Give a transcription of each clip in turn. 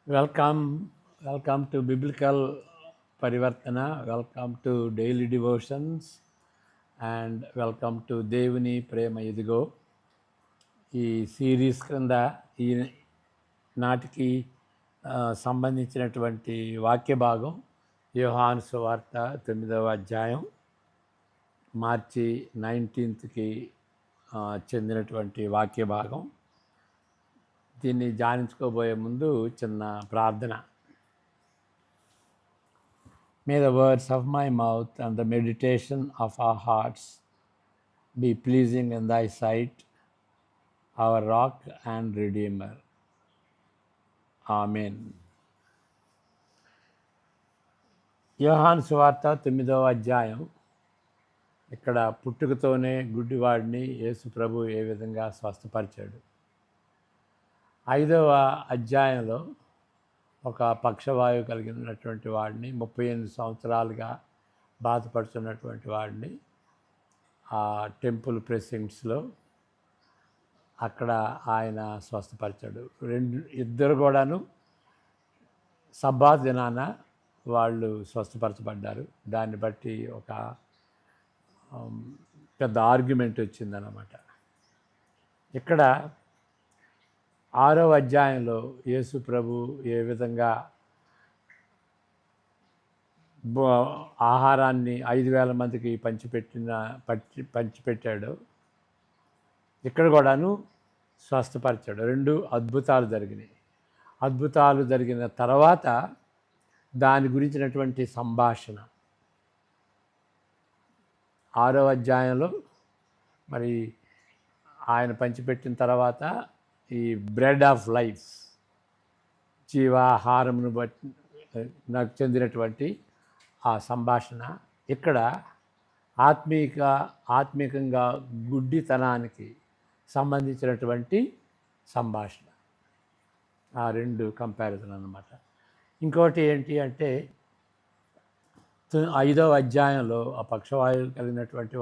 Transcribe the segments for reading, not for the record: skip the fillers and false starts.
Welcome to Biblical Parivartana. Welcome to Daily Devotions and welcome to Devani Prema Idigo. ఈ series క్రింద ఈ నాటికి సంబంధించినటువంటి వాక్య భాగం యోహాను సువార్త 9వ అధ్యాయం మార్చి 19కి చెందినటువంటి వాక్య భాగం. దీన్ని ధ్యానించుకోబోయే ముందు చిన్న ప్రార్థన. May the words of my mouth and the meditation of our hearts be pleasing in thy sight, our rock and redeemer. Amen. యోహాను సువార్త 9వ అధ్యాయం. ఇక్కడ పుట్టుకతోనే గుడ్డివాడిని యేసు ప్రభు ఏ విధంగా స్వస్థపరిచాడు. 5వ అధ్యాయంలో ఒక పక్షవాయువు కలిగినటువంటి వాడిని 38 సంవత్సరాలుగా బాధపడుతున్నటువంటి వాడిని ఆ టెంపుల్ ప్రెసిడెంట్స్లో అక్కడ ఆయన స్వస్థపరిచాడు. ఇద్దరు కూడాను సబ్బా దినాన వాళ్ళు స్వస్థపరచబడ్డారు. దాన్ని బట్టి ఒక పెద్ద ఆర్గ్యుమెంట్ వచ్చిందన్నమాట. ఇక్కడ 6వ అధ్యాయంలో యేసు ప్రభు ఏ విధంగా ఆహారాన్ని 5,000 మందికి పంచిపెట్టాడు, ఇక్కడ కూడాను స్వస్థపరిచాడు. 2 అద్భుతాలు జరిగినాయి. అద్భుతాలు జరిగిన తర్వాత దాని గురించినటువంటి సంభాషణ 6వ అధ్యాయంలో మరి ఆయన పంచిపెట్టిన తర్వాత ఈ బ్రెడ్ ఆఫ్ లైఫ్, జీవాహారమును బట్టి నాకు చెందినటువంటి ఆ సంభాషణ ఇక్కడ ఆత్మీకంగా గుడ్డితనానికి సంబంధించినటువంటి సంభాషణ. ఆ 2 కంపారిజన్ అన్నమాట. ఇంకోటి ఏంటి అంటే 5వ అధ్యాయంలో ఆ పక్షవాయువు కలిగినటువంటి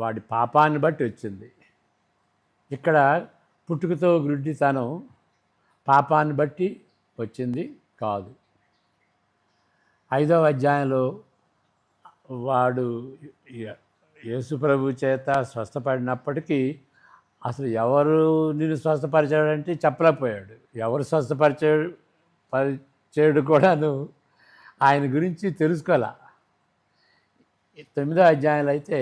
వాడి పాపాన్ని బట్టి వచ్చింది. ఇక్కడ పుట్టుకతో గుడ్డితనం పాపాన్ని బట్టి వచ్చింది కాదు. 5వ అధ్యాయంలో వాడు యేసు ప్రభు చేత స్వస్థపడినప్పటికీ అసలు ఎవరు నిన్ను స్వస్థపరిచాడంటే చెప్పలేకపోయాడు. ఎవరు స్వస్థపరిచాడు కూడాను ఆయన గురించి తెలుసుకోలే. 9వ అధ్యాయంలో అయితే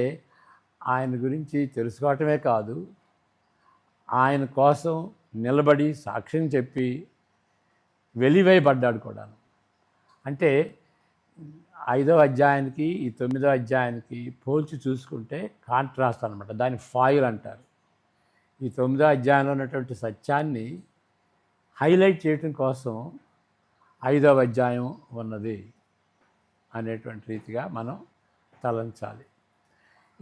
ఆయన గురించి తెలుసుకోవటమే కాదు, ఆయన కోసం నిలబడి సాక్ష్యం చెప్పి వెలివేయబడ్డాడు కూడాను. అంటే 5వ అధ్యాయానికి ఈ 9వ అధ్యాయానికి పోల్చి చూసుకుంటే కాంట్రాస్ట్ అనమాట. దాన్ని ఫాయిల్ అంటారు. ఈ 9వ అధ్యాయంలో ఉన్నటువంటి సత్యాన్ని హైలైట్ చేయటం కోసం 5వ అధ్యాయం ఉన్నది అనేటువంటి రీతిగా మనం తలంచాలి.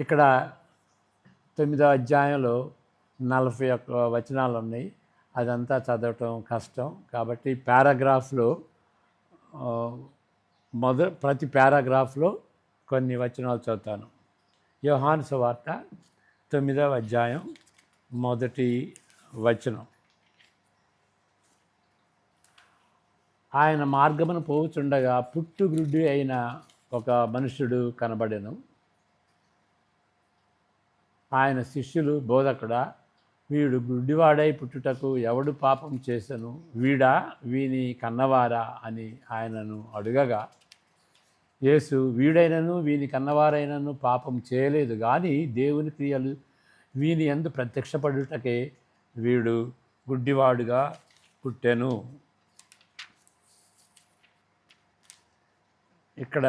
ఇక్కడ 9వ అధ్యాయంలో 41 వచనాలు ఉన్నాయి. అదంతా చదవటం కష్టం. కాబట్టి పారాగ్రాఫ్లో ప్రతి పారాగ్రాఫ్లో కొన్ని వచనాలు చదువుతాను. యోహాను సువార్త 9వ అధ్యాయం 1వ వచనం. ఆయన మార్గమును పోవుచుండగా పుట్టుగుడ్డి అయిన ఒక మనుష్యుడు కనబడెను. ఆయన శిష్యులు, బోధకుడా, వీడు గుడ్డివాడై పుట్టుటకు ఎవడు పాపం చేసెను, వీడా వీని కన్నవారా అని ఆయనను అడుగగా, యేసు, వీడైనను వీని కన్నవారైనను పాపం చేయలేదు, కానీ దేవుని క్రియలు వీని యందు ప్రత్యక్షపడుటకే వీడు గుడ్డివాడుగా పుట్టెను. ఇక్కడ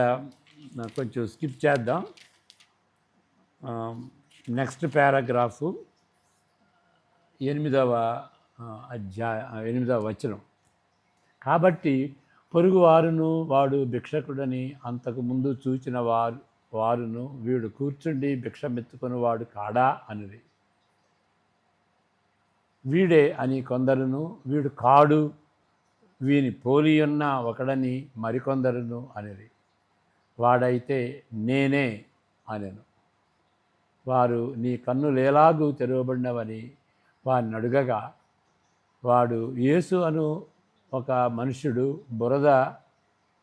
కొంచెం స్కిప్ చేద్దాం. నెక్స్ట్ పారాగ్రాఫు 8వ వచనం. కాబట్టి పొరుగువారును వాడు భిక్షకుడని అంతకుముందు చూచిన వారును వీడు కూర్చుండి భిక్షమెత్తుకుని వాడు కాడా అనిది. వీడే అని కొందరును, వీడు కాడు, వీని పోలియున్న ఒకడని మరికొందరును అనిది. వాడైతే నేనే అనెను. వారు, నీ కన్నులేలాగూ తెరవబడినవని వారిని అడుగగా, వాడు యేసు అను ఒక మనుష్యుడు బురద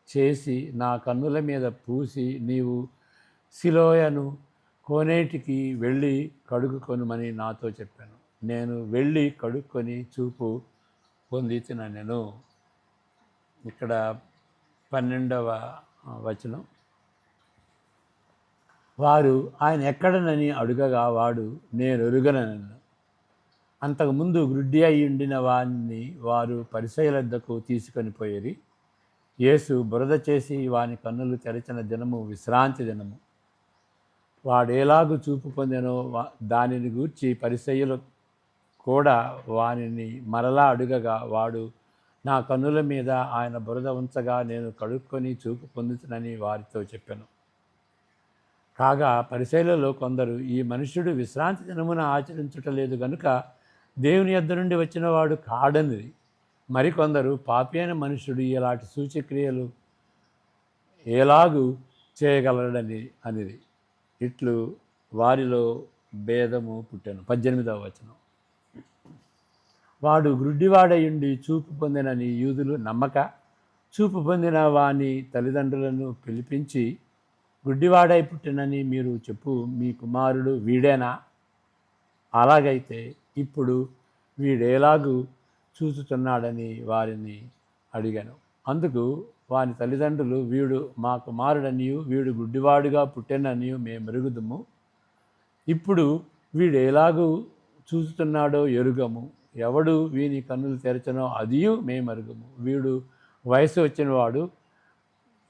చేసి నా కన్నుల మీద పూసి, నీవు సిలోయను కోనేటికి వెళ్ళి కడుగుకొనుమని నాతో చెప్పాను. నేను వెళ్ళి కడుక్కొని చూపు పొందితినెను. ఇక్కడ 12వ వచనం. వారు ఆయన ఎక్కడనని అడుగగా వాడు నేను ఎరుగనను. అంతకుముందు గ్రుడ్డి అయి ఉండిన వారిని వారు పరిసయ్యుల వద్దకు తీసుకొని పోయిరి. యేసు బురద చేసి వాని కన్నులు తెరచిన దినము విశ్రాంతి దినము. వాడేలాగు చూపు పొందెనో దానిని గూర్చి పరిసయ్యులు కూడా వానిని మరలా అడుగగా వాడు నా కన్నుల మీద ఆయన బురద ఉంచగా నేను కడుక్కొని చూపు పొందుతునని వారితో చెప్పాను. కాగా పరిసయ్యులలో కొందరు ఈ మనుష్యుడు విశ్రాంతి దినమున ఆచరించుటలేదు గనుక దేవుని యొద్ద నుండి వచ్చిన వాడు కాడనిది. మరికొందరు పాపి అయిన మనుష్యుడు ఇలాంటి సూచక్రియలు ఎలాగూ చేయగలడని అనేది. ఇట్లు వారిలో భేదము పుట్టెను. 18వ వచనం. వాడు గ్రుడ్డివాడయుండి చూపు పొందినని యూదులు నమ్మక చూపు పొందిన వాని తల్లిదండ్రులను పిలిపించి, గుడ్డివాడై పుట్టినని మీరు చెప్పు మీ కుమారుడు వీడేనా? అలాగైతే ఇప్పుడు వీడేలాగూ చూచుతున్నాడని వారిని అడిగాను. అందుకు వాని తల్లిదండ్రులు, వీడు మా కుమారుడనియు వీడు గుడ్డివాడుగా పుట్టెననియు మేము ఎరుగుదుము. ఇప్పుడు వీడేలాగూ చూచుతున్నాడో ఎరుగము. ఎవడు వీని కన్నులు తెరచనో అదియు మేము ఎరుగము. వీడు వయసు వచ్చినవాడు,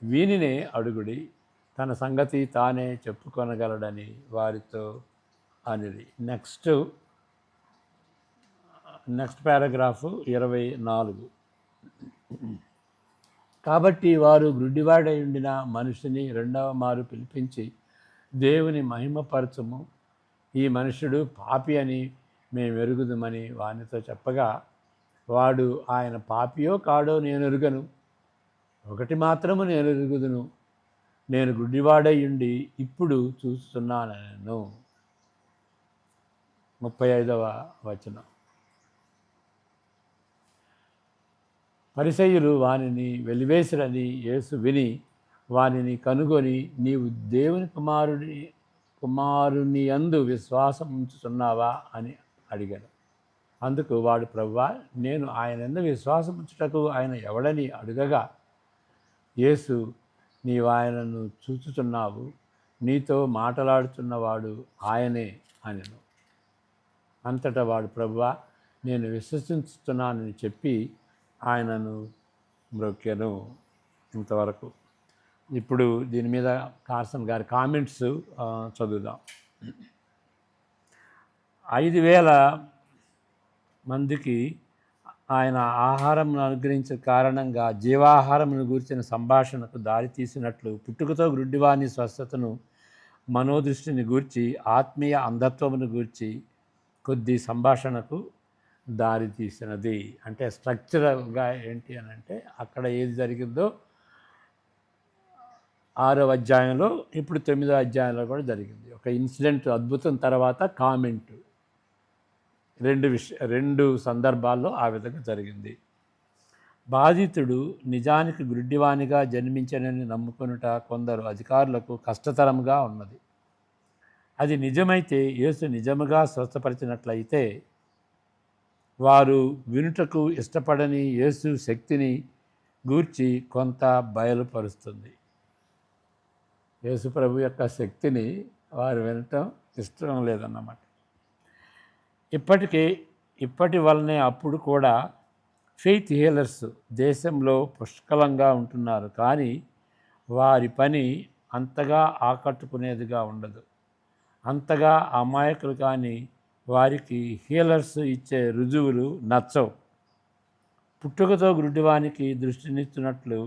వీనినే అడుగుడి, తన సంగతి తానే చెప్పుకొనగలడని వారితో అనేది. Next paragraph 24. కాబట్టి వారు గ్రుడ్డివాడై ఉండిన మనిషిని రెండవ మారు పిలిపించి, దేవుని మహిమపరచము, ఈ మనుష్యుడు పాపి అని మేము ఎరుగుదుమని వానితో చెప్పగా, వాడు ఆయన పాపియో కాడో నేను ఎరుగను. ఒకటి మాత్రము నేను ఎరుగుదును, నేను గుడ్డివాడై ఉండి ఇప్పుడు చూస్తున్నాను. 35వ వచనం. పరిసయ్యులు వానిని వెలివేసిరని యేసు విని వానిని కనుగొని, నీవు దేవుని కుమారుని యందు విశ్వాసం ఉంచుతున్నావా అని అడిగాడు. అందుకు వాడు, ప్రభువా, నేను ఆయన యందు విశ్వాసం ఉంచుటకు ఆయన ఎవడని అడుగగా, యేసు, నీవు ఆయనను చూచుచున్నావు, నీతో మాట్లాడుతున్నవాడు ఆయనే అనెను. అంతటా వాడు, ప్రభువా, నేను విశ్వసిస్తున్నానని చెప్పి ఆయనను మ్రొక్కెను. ఇంతవరకు. ఇప్పుడు దీని మీద కార్సన్ గారి కామెంట్స్ చదువుదాం. 5,000 మందికి ఆయన ఆహారం అనుగ్రహించిన కారణంగా జీవాహారమును గూర్చిన సంభాషణకు దారి తీసినట్లు పుట్టుకతో గ్రుడ్డివాని స్వస్థతను, మనోదృష్టిని గూర్చి, ఆత్మీయ అంధత్వమును గూర్చి కొద్ది సంభాషణకు దారి తీసినది. అంటే స్ట్రక్చరల్గా ఏంటి అని అంటే, అక్కడ ఏది జరిగిందో 6వ అధ్యాయంలో, ఇప్పుడు 9వ అధ్యాయంలో కూడా జరిగింది. ఒక ఇన్సిడెంట్, అద్భుతం తర్వాత కామెంట్, రెండు సందర్భాల్లో ఆ విధంగా జరిగింది. బాధితుడు నిజానికి గ్రుడ్డివానిగా జన్మించనని నమ్ముకొనుట కొందరు అధికారులకు కష్టతరంగా ఉన్నది. అది నిజమైతే, యేసు నిజముగా స్వస్థపరిచినట్లయితే, వారు వినుటకు ఇష్టపడని యేసు శక్తిని గూర్చి కొంత బయలుపరుస్తుంది. యేసు ప్రభు యొక్క శక్తిని వారు వినటం ఇష్టం లేదన్నమాట. ఇప్పటి వల్లనే అప్పుడు కూడా ఫెయిత్ హీలర్స్ దేశంలో పుష్కలంగా ఉంటున్నారు, కానీ వారి పని అంతగా ఆకట్టుకునేదిగా ఉండదు. అంతగా అమాయకులు కానీ వారికి హీలర్స్ ఇచ్చే రుజువులు నచ్చవు. పుట్టుకతో గ్రుడ్డివానికి దృష్టినిస్తున్నట్లు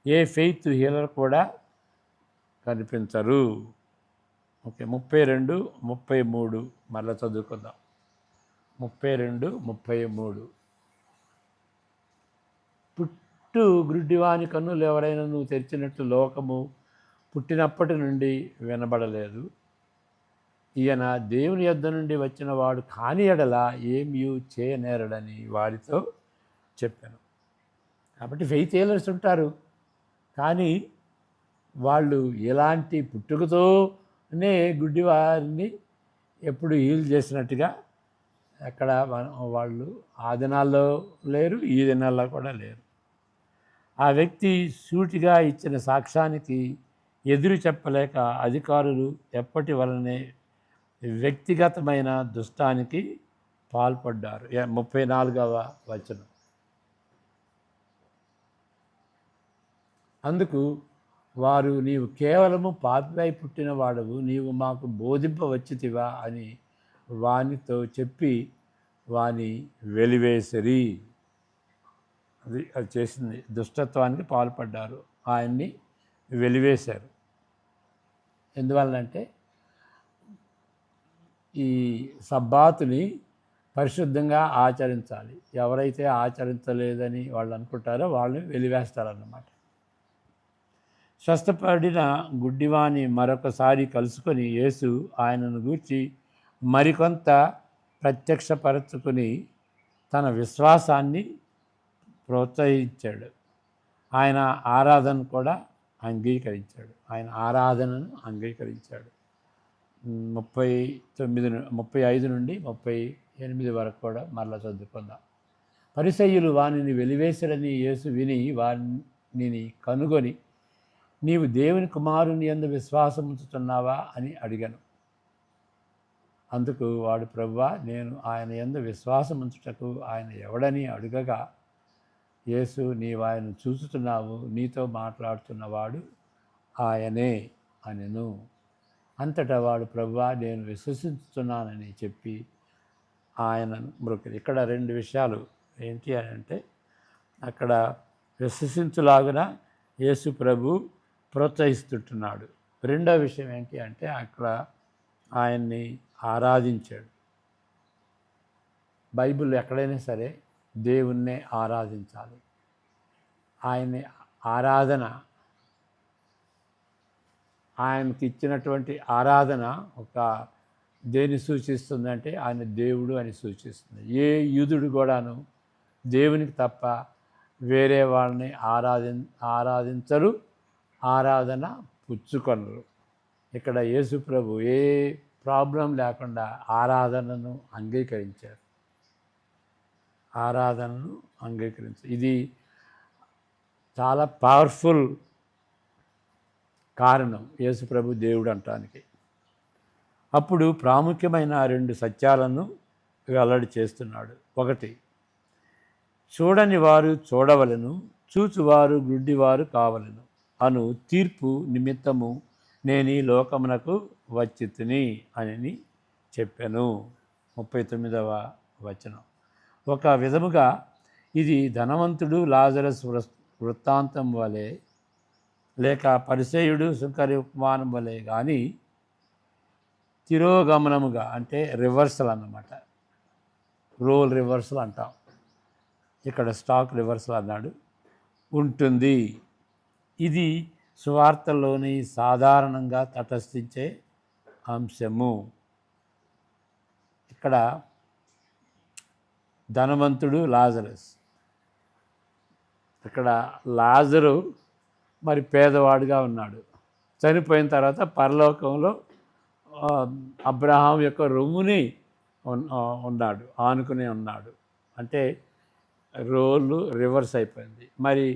ఏ ఫెయిత్ హీలర్ కూడా కనిపించరు. ఓకే, 32, 33 మళ్ళీ చదువుకుందాం. 32, 33. పుట్టు గ్రుడ్డివాని కన్నులు ఎవరైనా నువ్వు తెరిచినట్లు లోకము పుట్టినప్పటి నుండి వినబడలేదు, ఈయన దేవుని యొద్ద నుండి వచ్చిన వాడు కాని ఎడల ఏమీ చేయనేరడని వారితో చెప్పాను. కాబట్టి ఫెయిత్ హీలర్స్ ఉంటారు, కానీ వాళ్ళు ఎలాంటి పుట్టుకతోనే గుడ్డివారిని ఎప్పుడు హీల్ చేసినట్టుగా ఎక్కడ వాళ్ళు ఆ దినాల్లో లేరు, ఈ దినాల్లో కూడా లేరు. ఆ వ్యక్తి సూటిగా ఇచ్చిన సాక్ష్యానికి ఎదురు చెప్పలేక అధికారులు ఎప్పటి వలనే వ్యక్తిగతమైన దుష్టానికి పాల్పడ్డారు. 34వ వచనం. అందుకు వారు, నీవు కేవలము పాపిపై పుట్టిన వాడవు, నీవు మాకు బోధింపవచ్చితివా అని వానితో చెప్పి వాని వెలివేసిరి. అది చేసింది దుష్టత్వానికి పాల్పడ్డారు, ఆయన్ని వెలివేశారు. ఎందువల్లంటే ఈ సబ్బాతుని పరిశుద్ధంగా ఆచరించాలి. ఎవరైతే ఆచరించలేదని వాళ్ళు అనుకుంటారో వాళ్ళని వెలివేస్తారన్నమాట. స్వస్థపడిన గుడ్డివాని మరొకసారి కలుసుకొని యేసు ఆయనను గూర్చి మరికొంత ప్రత్యక్షపరచుకుని తన విశ్వాసాన్ని ప్రోత్సహించాడు. ఆయన ఆరాధనను కూడా అంగీకరించాడు. 35 నుండి 38 వరకు కూడా మరలా చదువుకుందాం. పరిసయ్యులు వానిని వెలివేసిరని యేసు విని వానిని కనుగొని, నీవు దేవుని కుమారుని యందు విశ్వాసం ఉంచుతున్నావా అని అడిగాను. అందుకు వాడు, ప్రభువా, నేను ఆయన యందు విశ్వాసం ఉంచుటకు ఆయన ఎవడని అడుగగా, యేసు, నీవు ఆయన చూస్తున్నావు, నీతో మాట్లాడుతున్నవాడు ఆయనే అనెను. అంతటా వాడు, ప్రభువా, నేను విశ్వసిస్తున్నానని చెప్పి ఆయనను మ్రొక్కిరి. ఇక్కడ 2 విషయాలు ఏంటి అని అంటే, అక్కడ విశ్వసించులాగున యేసు ప్రభు ప్రోత్సహిస్తుంటున్నాడు. రెండో విషయం ఏంటి అంటే, అక్కడ ఆయన్ని ఆరాధించాడు. బైబిల్ ఎక్కడైనా సరే దేవుణ్ణే ఆరాధించాలి. ఆయన్ని ఆరాధన, ఆయనకి ఇచ్చినటువంటి ఆరాధన ఒక దేన్ని సూచిస్తుందంటే ఆయన దేవుడు అని సూచిస్తుంది. ఏ యూదుడు కూడాను దేవునికి తప్ప వేరే వాళ్ళని ఆరాధించరు, ఆరాధన పుచ్చుకొనరు. ఇక్కడ యేసు ప్రభు ఏ ప్రాబ్లం లేకుండా ఆరాధనను అంగీకరించారు. ఇది చాలా పవర్ఫుల్ కారణం యేసు ప్రభు దేవుడు అంటానికి. అప్పుడు ప్రాముఖ్యమైన 2 సత్యాలను వెల్లడి చేస్తున్నాడు. 1, చూడని వారు చూడవలెను, చూచువారు గుడ్డివారు కావలెను అను తీర్పు నిమిత్తము నేను ఈ లోకమునకు వచ్చితిని అని చెప్పాను. 39వ వచనం. ఒక విధముగా ఇది ధనవంతుడు లాజరస్ వృత్తాంతం వలె, లేక పరిసయ్యుడు సుంకరి ఉపమానం వలె కానీ తిరోగమనముగా, అంటే రివర్సల్ అన్నమాట. రోల్ రివర్సల్ అంటాం, ఇక్కడ స్టాక్ రివర్సల్ అన్నాడు, ఉంటుంది. ఇది సువార్తల్లోని సాధారణంగా తటస్థించే అంశము. ఇక్కడ ధనవంతుడు లాజరస్, ఇక్కడ లాజరు మరి పేదవాడుగా ఉన్నాడు. చనిపోయిన తర్వాత పరలోకంలో అబ్రహాం యొక్క రొమ్ముని ఉన్నాడు, ఆనుకుని ఉన్నాడు. అంటే రోలు రివర్స్ అయిపోయింది. మరి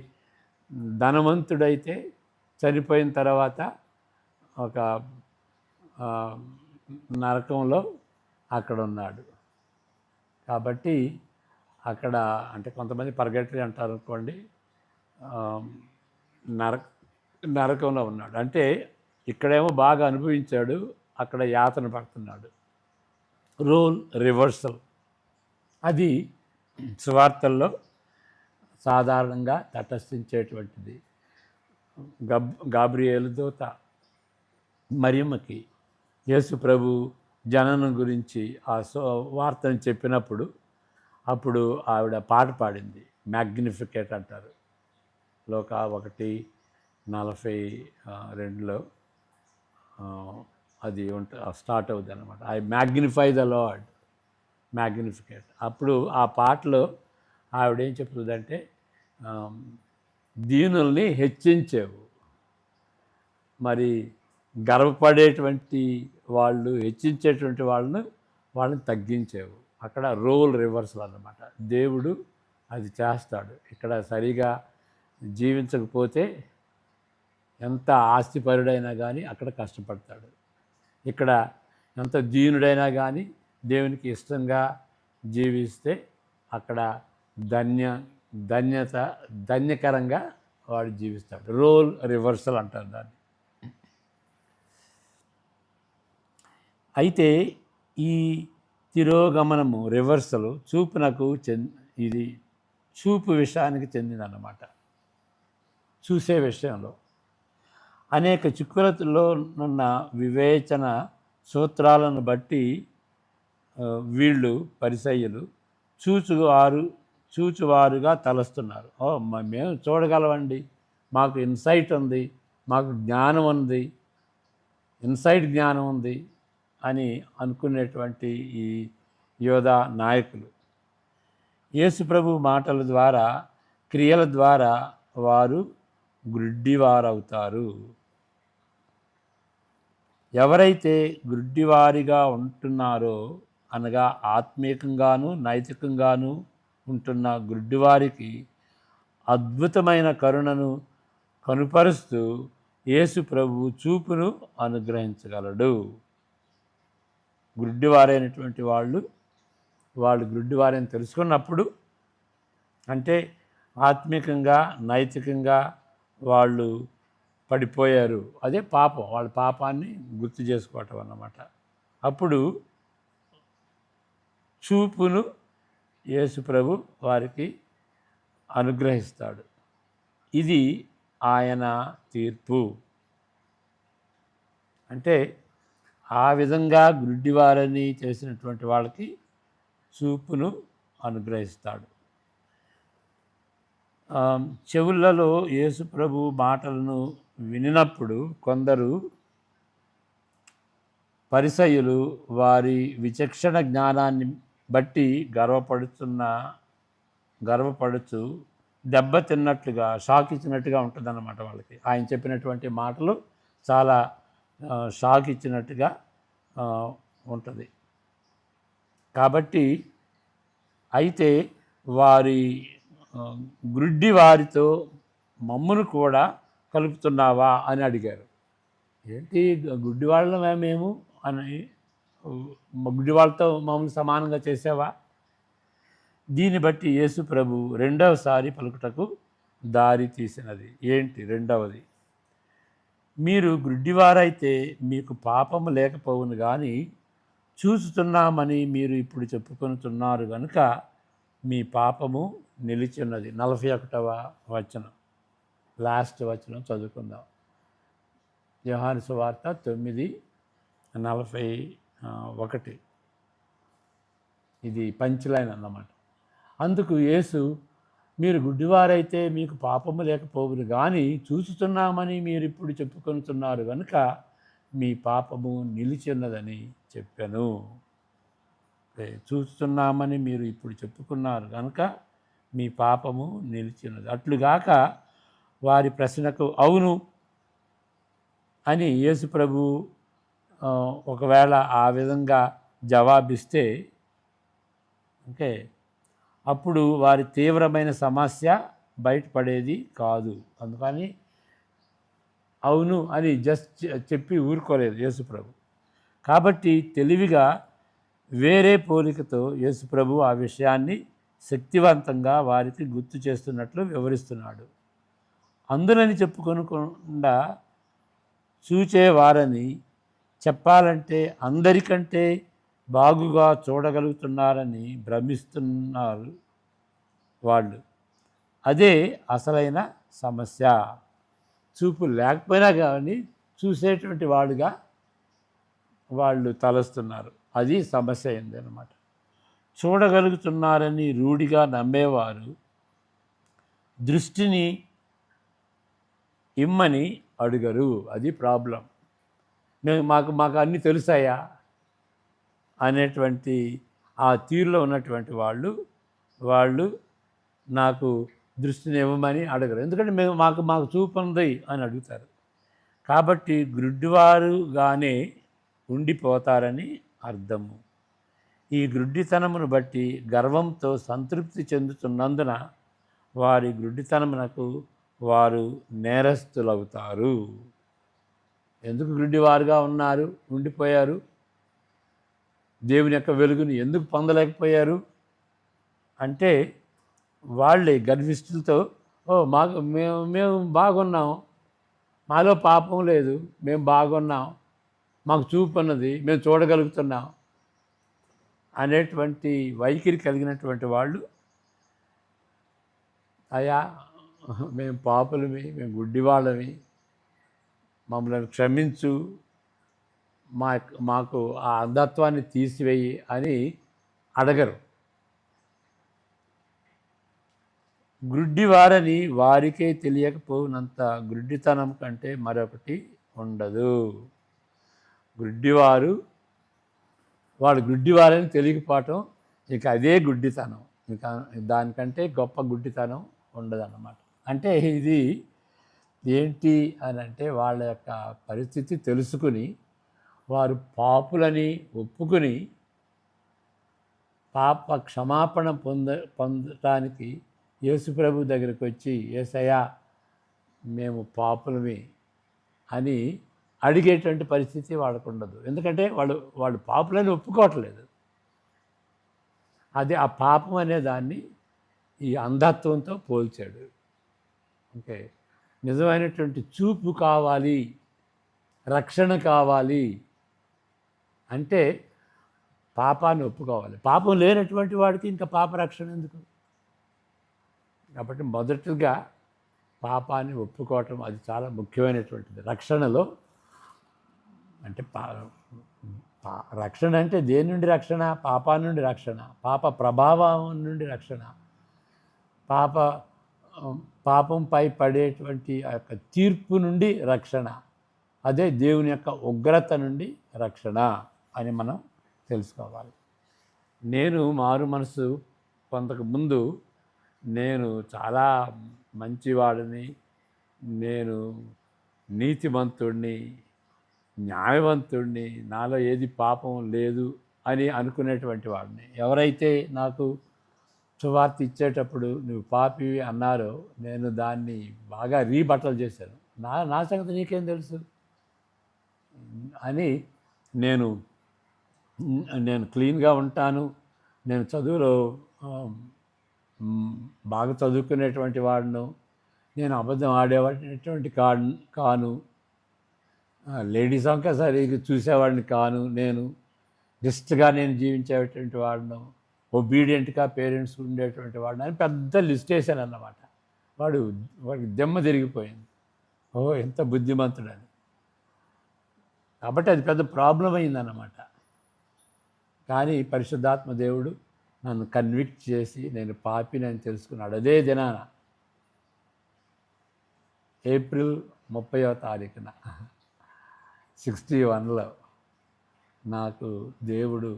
ధనవంతుడైతే చనిపోయిన తర్వాత ఒక నరకంలో అక్కడ ఉన్నాడు. కాబట్టి అక్కడ, అంటే కొంతమంది పర్గటరీ అంటారు అనుకోండి, నరకంలో ఉన్నాడు. అంటే ఇక్కడేమో బాగా అనుభవించాడు, అక్కడ యాతన పడుతున్నాడు. Role reversal. అది సువార్తల్లో సాధారణంగా తటస్థించేటువంటిది. గాబ్రియేలు దూత మరియమ్మకి యేసు ప్రభు జననం గురించి ఆ వార్తను చెప్పినప్పుడు అప్పుడు ఆవిడ పాట పాడింది, మ్యాగ్నిఫికేట్ అంటారు. లోకా 1:42లో అది స్టార్ట్ అవుతుంది అనమాట. I magnify the Lord, Magnificat. అప్పుడు ఆ పాటలో ఆవిడేం చెప్తుందంటే, దీనుల్ని హెచ్చించేవు, మరి గర్వపడేటువంటి వాళ్ళు, హెచ్చించేటువంటి వాళ్ళని తగ్గించేవు. అక్కడ రోల్ రివర్సల్ అన్నమాట. దేవుడు అది చేస్తాడు. ఇక్కడ సరిగా జీవించకపోతే ఎంత ఆస్తిపరుడైనా కానీ అక్కడ కష్టపడతాడు. ఇక్కడ ఎంత దీనుడైనా కానీ దేవునికి ఇష్టంగా జీవిస్తే అక్కడ ధన్యకరంగా వాడు జీవిస్తాడు. రోల్ రివర్సల్ అంటారు దాన్ని. అయితే ఈ తిరోగమనము, రివర్సల్ చూపునకు ఇది చూపు విషయానికి చెందిందన్నమాట. చూసే విషయంలో అనేక చిక్కులతో ఉన్న వివేచన సూత్రాలను బట్టి వీళ్ళు పరిసయ్యులు చూచువారుగా తలస్తున్నారు. మేము చూడగలవండి, మాకు ఇన్సైట్ ఉంది, మాకు జ్ఞానం ఉంది, ఇన్సైట్ జ్ఞానం ఉంది అని అనుకునేటువంటి ఈ యోధా నాయకులు యేసు ప్రభు మాటల ద్వారా, క్రియల ద్వారా వారు గ్రుడ్డివారవుతారు. ఎవరైతే గ్రుడ్డివారిగా ఉంటున్నారో, అనగా ఆత్మీయంగాను నైతికంగాను ఉంటున్న గ్రుడ్డివారికి అద్భుతమైన కరుణను కనుపరుస్తూ యేసు ప్రభు చూపును అనుగ్రహించగలడు. గ్రుడ్డివారైనటువంటి వాళ్ళు గ్రుడ్డివారని తెలుసుకున్నప్పుడు, అంటే ఆత్మీయంగా నైతికంగా వాళ్ళు పడిపోయారు, అదే పాపం, వాళ్ళ పాపాన్ని గుర్తు చేసుకోవటం అన్నమాట. అప్పుడు చూపును యేసు ప్రభు వారికి అనుగ్రహిస్తాడు. ఇది ఆయన తీర్పు. అంటే ఆ విధంగా గ్రుడ్డివారని చేసినటువంటి వాళ్ళకి చూపును అనుగ్రహిస్తాడు. చెవులలో యేసు ప్రభు మాటలను వినినప్పుడు కొందరు పరిసయ్యులు వారి విచక్షణ జ్ఞానాన్ని బట్టి గర్వపడుచు దెబ్బతిన్నట్లుగా, షాక్ ఇచ్చినట్టుగా ఉంటుందన్నమాట వాళ్ళకి. ఆయన చెప్పినటువంటి మాటలు చాలా షాక్ ఇచ్చినట్టుగా ఉంటుంది. కాబట్టి అయితే వారి గ్రుడ్డి వారితో మమ్మును కూడా కలుపుతున్నావా అని అడిగారు. ఏంటి గుడ్డి వాళ్ళమే మేము అని, గుడ్డి వాళ్ళతో మమ్మల్ని సమానంగా చేసావా? దీన్ని బట్టి యేసు ప్రభు రెండవసారి పలుకుటకు దారి తీసినది. ఏంటి రెండవది? మీరు గ్రుడ్డివారైతే మీకు పాపము లేకపోవును, కానీ చూస్తున్నామని మీరు ఇప్పుడు చెప్పుకొనుతున్నారు కనుక మీ పాపము నిలిచిన్నది. 41వ వచనం, లాస్ట్ వచనం చదువుకుందాం. యోహాను సువార్త 9:41. ఇది పంచ్లైన్ అన్నమాట. అందుకు యేసు, మీరు గుడ్డివారైతే మీకు పాపము లేకపోవును, కానీ చూస్తున్నామని మీరు ఇప్పుడు చెప్పుకొనుతున్నారు కనుక మీ పాపము నిలిచిన్నదని చెప్పాను. చూస్తున్నామని మీరు ఇప్పుడు చెప్పుకున్నారు కనుక మీ పాపము నిలిచినది. అట్లుగాక వారి ప్రశ్నకు అవును అని యేసు ప్రభు ఒకవేళ ఆ విధంగా జవాబిస్తే, ఓకే, అప్పుడు వారి తీవ్రమైన సమస్య బయటపడేది కాదు. అందుకని అవును అని జస్ట్ చెప్పి ఊరుకోలేదు యేసు ప్రభు. కాబట్టి తెలివిగా వేరే పోలికతో యేసు ప్రభు ఆ విషయాన్ని శక్తివంతంగా వారికి గుర్తు చేస్తున్నట్లు వివరిస్తున్నాడు. అందులని చెప్పుకొనకుండా చూచేవారని చెప్పాలంటే అందరికంటే బాగుగా చూడగలుగుతున్నారని భ్రమిస్తున్నారు వాళ్ళు. అదే అసలైన సమస్య. చూపు లేకపోయినా కానీ చూసేటువంటి వాడుగా వాళ్ళు తలస్తున్నారు. అది సమస్య అయింది అన్నమాట. చూడగలుగుతున్నారని రూఢిగా నమ్మేవారు దృష్టిని ఇమ్మని అడుగరు. అది ప్రాబ్లం. మాకు మాకు అన్నీ తెలుసాయా అనేటువంటి ఆ తీరులో ఉన్నటువంటి వాళ్ళు నాకు దృష్టిని ఇవ్వమని అడగరు. ఎందుకంటే మాకు మాకు చూపు ఉంది అని అడుగుతారు. కాబట్టి గ్రుడ్డివారుగానే ఉండిపోతారని అర్థము. ఈ గ్రుడ్డితనమును బట్టి గర్వంతో సంతృప్తి చెందుతున్నందున వారి గ్రుడ్డితనమునకు వారు నేరస్తులవుతారు. ఎందుకు గ్రుడ్డివారుగా ఉండిపోయారు? దేవుని యొక్క వెలుగుని ఎందుకు పొందలేకపోయారు అంటే, వాళ్ళే గర్విష్ఠులతో మేము బాగున్నాం, మాలో పాపం లేదు, మేము బాగున్నాం, మాకు చూపు ఉన్నది, మేము చూడగలుగుతున్నాం అనేటువంటి వైఖరి కలిగినటువంటి వాళ్ళు, అయా మేము పాపులమి, మేము గుడ్డివాళ్ళమి, మమ్మల్ని క్షమించు, మాకు ఆ అంధత్వాన్ని తీసివేయి అని అడగరు. గ్రుడ్డివారని వారికే తెలియకపోయినంత గ్రుడ్డితనం కంటే మరొకటి ఉండదు. వాడు గ్రుడ్డివారని తెలియకపోవటం ఇక అదే గుడ్డితనం, ఇక దానికంటే గొప్ప గుడ్డితనం ఉండదన్నమాట. అంటే ఇది ఏంటి అని అంటే, వాళ్ళ యొక్క పరిస్థితి తెలుసుకుని వారు పాపులని ఒప్పుకుని పాప క్షమాపణ పొందటానికి యేసుప్రభు దగ్గరికి వచ్చి, యేసయ్యా మేము పాపులమే అని అడిగేటువంటి పరిస్థితి వాళ్ళకు ఉండదు. ఎందుకంటే వాళ్ళు పాపులని ఒప్పుకోవట్లేదు. అది ఆ పాపం అనే దాన్ని ఈ అంధత్వంతో పోల్చాడు. ఓకే, నిజమైనటువంటి చూపు కావాలి, రక్షణ కావాలి అంటే పాపాన్ని ఒప్పుకోవాలి. పాపం లేనటువంటి వాడికి ఇంకా పాప రక్షణ ఎందుకు? కాబట్టి మొదటిగా పాపాన్ని ఒప్పుకోవటం అది చాలా ముఖ్యమైనటువంటిది రక్షణలో. అంటే రక్షణ అంటే దేని నుండి రక్షణ? పాపం నుండి రక్షణ, పాప ప్రభావం నుండి రక్షణ, పాపంపై పడేటువంటి ఆ యొక్క తీర్పు నుండి రక్షణ, అదే దేవుని యొక్క ఉగ్రత నుండి రక్షణ అని మనం తెలుసుకోవాలి. నేను మారు మనసు పొందకముందు నేను చాలా మంచివాడిని, నేను నీతిమంతుడిని, న్యాయవంతుడిని, నాలో ఏది పాపం లేదు అని అనుకునేటువంటి వాడిని. ఎవరైతే నాకు సువార్త ఇచ్చేటప్పుడు నువ్వు పాపివి అన్నారో, నేను దాన్ని బాగా రీబట్టలు చేశాను. నా సంగతి నీకేం తెలుసు అని నేను క్లీన్గా ఉంటాను, నేను చదువులో బాగా చదువుకునేటువంటి వాడును, నేను అబద్ధం ఆడేటువంటి కాను, లేడీస్ అంకా సరిగ్గా చూసేవాడిని కాను, నేను జస్ట్గా నేను జీవించేటువంటి వాడును, ఒబీడియంట్గా పేరెంట్స్ ఉండేటువంటి వాడిని అని పెద్ద లిస్ట్ వేసాను అన్నమాట. వాడికి దెమ్మ తిరిగిపోయింది. ఎంత బుద్ధిమంతుడని. కాబట్టి అది పెద్ద ప్రాబ్లం అయిందన్నమాట. కానీ పరిశుద్ధాత్మ దేవుడు నన్ను కన్విక్ట్ చేసి నేను పాపిని అని తెలుసుకున్నాడు. అదే దినాన ఏప్రిల్ 30వ తారీఖున 61లో నాకు దేవుడు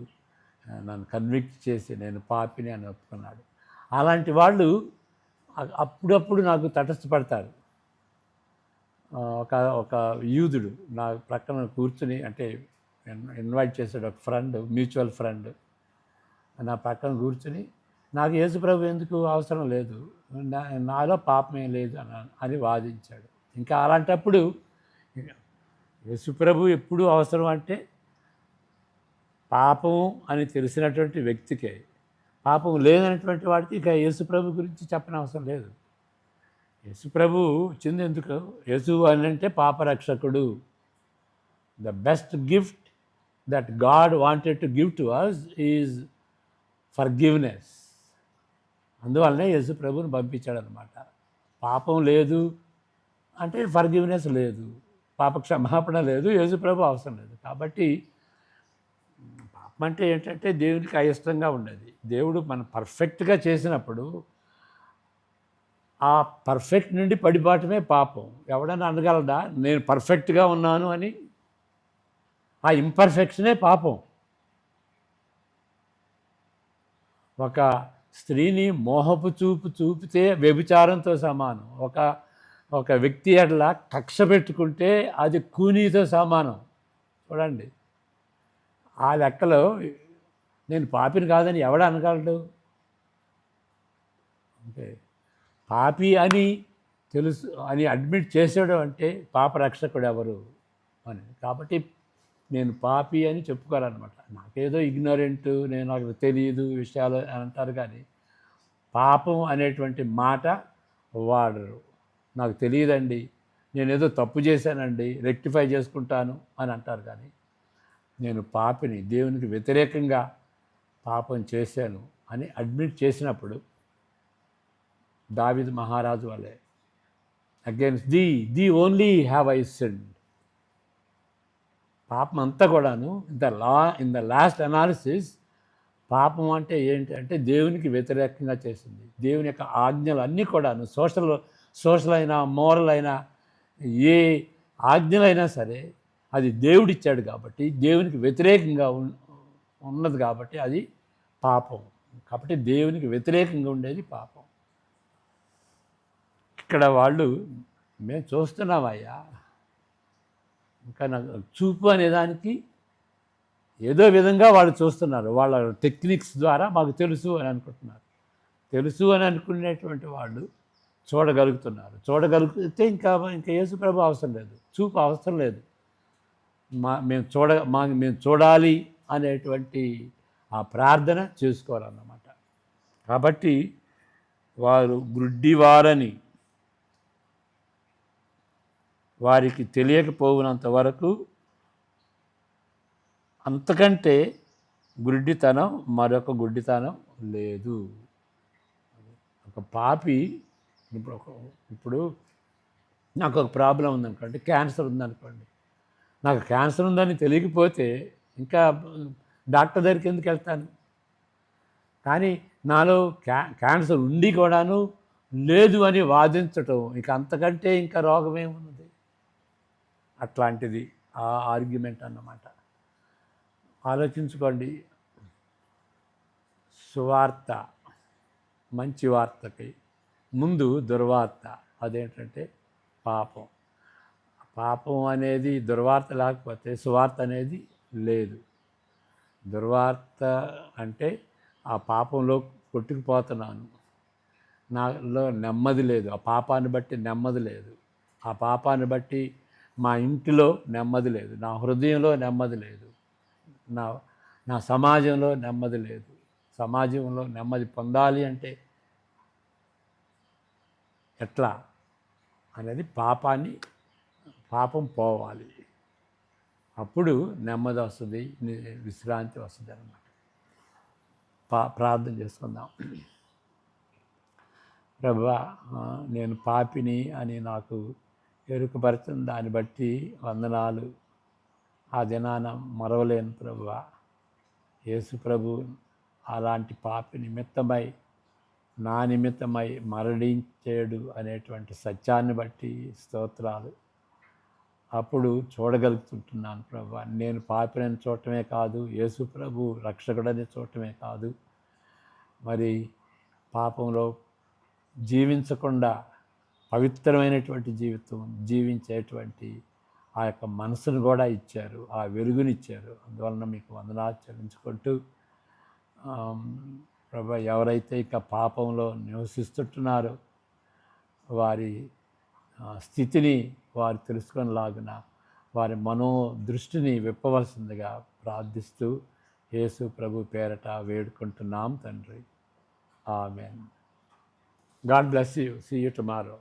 నన్ను కన్విక్ట్ చేసి నేను పాపిని అని ఒప్పుకున్నాడు. అలాంటి వాళ్ళు అప్పుడప్పుడు నాకు తటస్థపడతారు. ఒక యూదుడు నా ప్రక్కన కూర్చుని, అంటే ఇన్వైట్ చేశాడు ఒక ఫ్రెండ్, మ్యూచువల్ ఫ్రెండ్, నా పక్కన కూర్చుని నాకు యేసుప్రభు ఎందుకు అవసరం లేదు, నాలో పాపమే లేదు అని వాదించాడు. ఇంకా అలాంటప్పుడు యేసుప్రభు ఎప్పుడు అవసరం అంటే పాపం అని తెలిసినటువంటి వ్యక్తికే. పాపం లేనటువంటి వాడికి ఇక యేసుప్రభు గురించి చెప్పనవసరం లేదు. యేసుప్రభు వచ్చింది ఎందుకు? యేసు అని అంటే పాపరక్షకుడు. The best gift that God wanted to give to us is forgiveness. అందువల్లనే యేసు ప్రభుని పంపించాడనమాట. పాపం లేదు అంటే ఫర్గివ్నెస్ లేదు, పాప క్షమాపణ లేదు, యేసు ప్రభు అవసరం లేదు. కాబట్టి పాపం అంటే ఏంటంటే దేవునికి అయిష్టంగా ఉండేది. దేవుడు మనం పర్ఫెక్ట్గా చేసినప్పుడు ఆ పర్ఫెక్ట్ నుండి పడిపోవటమే పాపం. ఎవడన్నా అనగలడా నేను పర్ఫెక్ట్గా ఉన్నాను అని? ఆ ఇంపర్ఫెక్షనే పాపం. ఒక స్త్రీని మోహపు చూపు చూపితే వ్యభిచారంతో సమానం. ఒక ఒక వ్యక్తి ఎడల కక్ష పెట్టుకుంటే అది కూనీతో సమానం. చూడండి, ఆ లెక్కలో నేను పాపిని కాదని ఎవడు అనగలడు? అంటే పాపి అని తెలుసు అని అడ్మిట్ చేసాడు అంటే పాపరక్షకుడు ఎవరు అని. కాబట్టి నేను పాపి అని చెప్పుకోవాలన్నమాట. నాకేదో ఇగ్నోరెంట్, నాకు తెలియదు విషయాలు అని అంటారు, కానీ పాపం అనేటువంటి మాట వాడరు. నాకు తెలియదండి, నేనేదో తప్పు చేశానండి, రెక్టిఫై చేసుకుంటాను అని అంటారు, కానీ నేను పాపిని, దేవునికి వ్యతిరేకంగా పాపం చేశాను అని అడ్మిట్ చేసినప్పుడు దావీదు మహారాజు వలె, against the only have I sinned. పాపం అంతా కూడాను ఇన్ ద లాస్ట్ అనాలిసిస్ పాపం అంటే ఏంటి అంటే దేవునికి వ్యతిరేకంగా చేసింది. దేవుని యొక్క ఆజ్ఞలు అన్నీ కూడాను సోషల్ అయినా మోరల్ అయినా ఏ ఆజ్ఞలైనా సరే అది దేవుడిచ్చాడు కాబట్టి, దేవునికి వ్యతిరేకంగా ఉన్నది కాబట్టి అది పాపం. కాబట్టి దేవునికి వ్యతిరేకంగా ఉండేది పాపం. ఇక్కడ వాళ్ళు మేము చూస్తున్నామయ్యా, ఇంకా నాకు చూపు అనేదానికి ఏదో విధంగా వాళ్ళు చూస్తున్నారు, వాళ్ళ టెక్నిక్స్ ద్వారా మాకు తెలుసు అని అనుకుంటున్నారు. తెలుసు అని అనుకునేటువంటి వాళ్ళు చూడగలిగితే ఇంకా యేసుప్రభు అవసరం లేదు, చూపు అవసరం లేదు. మేము చూడాలి అనేటువంటి ఆ ప్రార్థన చేసుకోవాలన్నమాట. కాబట్టి వారు గుడ్డివారని వారికి తెలియకపోవునంత వరకు అంతకంటే గుడ్డితనం మరొక గుడ్డితనం లేదు. ఒక పాపి ఇప్పుడు నాకు ఒక ప్రాబ్లం ఉందనుకోండి, క్యాన్సర్ ఉందనుకోండి, నాకు క్యాన్సర్ ఉందని తెలియకపోతే ఇంకా డాక్టర్ దగ్గరికి ఎందుకు వెళ్తాను? కానీ నాలో క్యాన్సర్ ఉండి కూడాను లేదు అని వాదించటం, ఇక అంతకంటే ఇంకా రోగం ఏమున్నది? అట్లాంటిది ఆ ఆర్గ్యుమెంట్ అన్నమాట. ఆలోచించుకోండి. సువార్త, మంచి వార్తకి ముందు దుర్వార్త, అదేంటంటే పాపం. పాపం అనేది దుర్వార్త లేకపోతే సువార్త అనేది లేదు. దుర్వార్త అంటే ఆ పాపంలో కొట్టుకుపోతున్నాను, నాలో నెమ్మది లేదు, ఆ పాపాన్ని బట్టి నెమ్మది లేదు, ఆ పాపాన్ని బట్టి మా ఇంటిలో నెమ్మది లేదు, నా హృదయంలో నెమ్మది లేదు, నా సమాజంలో నెమ్మది లేదు. సమాజంలో నెమ్మది పొందాలి అంటే ఎట్లా అనేది పాపం పోవాలి, అప్పుడు నెమ్మది వస్తుంది, విశ్రాంతి వస్తుంది అన్నమాట. ప్రార్థన చేసుకుందాం. ప్రభువా, నేను పాపిని అని నాకు ఎరుకపరిచిన దాన్ని బట్టి వందనాలు. ఆ దినాన మరవలేను ప్రభువా. యేసు ప్రభు అలాంటి పాపి నిమిత్తమై, నా నిమిత్తమై మరణించాడు అనేటువంటి సత్యాన్ని బట్టి స్తోత్రాలు. అప్పుడు చూడగలుగుతుంటున్నాను ప్రభువా. నేను పాపిని చూడటమే కాదు, యేసు ప్రభు రక్షకుడని చూడటమే కాదు, మరి పాపంలో జీవించకుండా పవిత్రమైనటువంటి జీవితం జీవించేటువంటి ఆ యొక్క మనసును కూడా ఇచ్చారు, ఆ వెలుగునిచ్చారు. అందువలన మీకు వందనాలు చెల్లించుకుంటూ, ప్రభు, ఎవరైతే ఇక పాపంలో నివసిస్తుంటున్నారో వారి స్థితిని వారు తెలుసుకొనిలాగున వారి మనోదృష్టిని విప్పవలసిందిగా ప్రార్థిస్తూ యేసు ప్రభు పేరట వేడుకుంటున్నాం తండ్రి. ఆమేన్. God bless you. See you tomorrow.